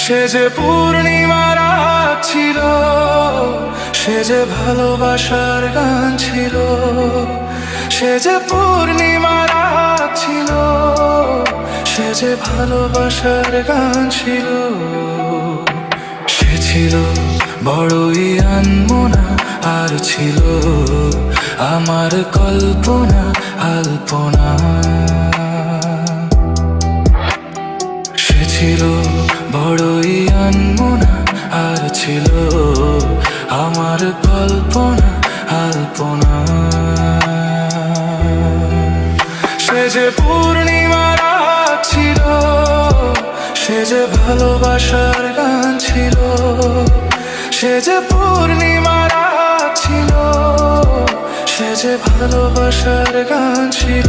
সে যে পূর্ণিমার রাত ছিল, সে যে ভালোবাসার গান ছিল। সে যে পূর্ণিমার রাত ছিল, সে যে ভালোবাসার গান ছিল। সে ছিল বড়ই আনমনা, আর ছিল আমার কল্পনা আলপনা। সে ছিল বড়ই আনমনা, আর ছিল আমার কল্পনা আলপনা। সে যে পূর্ণিমার রাত ছিল, সে যে ভালোবাসার গান ছিল। সে যে পূর্ণিমার রাত ছিল, সে যে ভালোবাসার গান ছিল।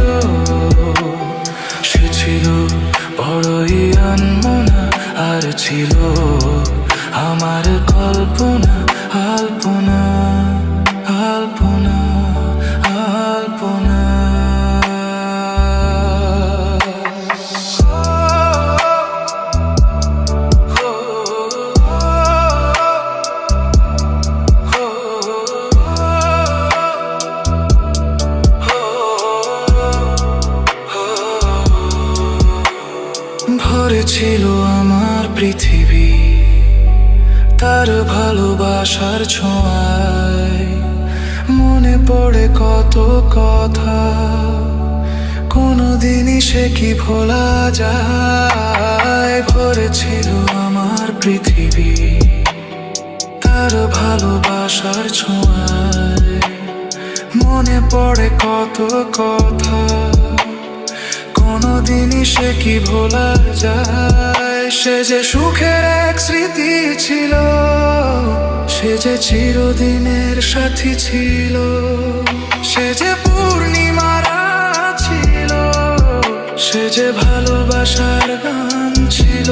সে ছিল বড়ই আনমনা, আর ছিল আমার কল্পনা আলপনা আলপনা আলপনা। ভরে ছিল আমার পৃথিবী তার ভালোবাসার ছোঁয়ায়। মনে পড়ে কত কথা, কোনোদিনই সে কি ভোলা যায়। ভরে ছিল আমার পৃথিবী তার ভালোবাসার ছোঁয়ায়। মনে পড়ে কত কথা, কোনোদিনই সে কি ভোলা যায়। সে যে সুখের এক স্মৃতি ছিল, সে যে চিরদিনের সাথী ছিল। সে যে পূর্ণিমার রাত ছিল, সে যে ভালোবাসার গান ছিল।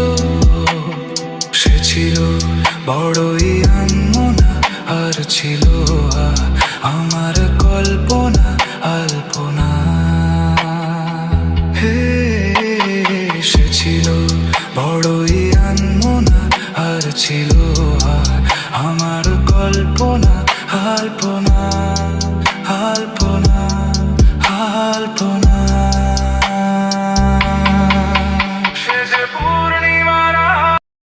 সে ছিল বড়ই আনমনা, আর ছিল আমার কল্পনা আলপনা। সে ছিল বড়ই আনমনা, আর ছিল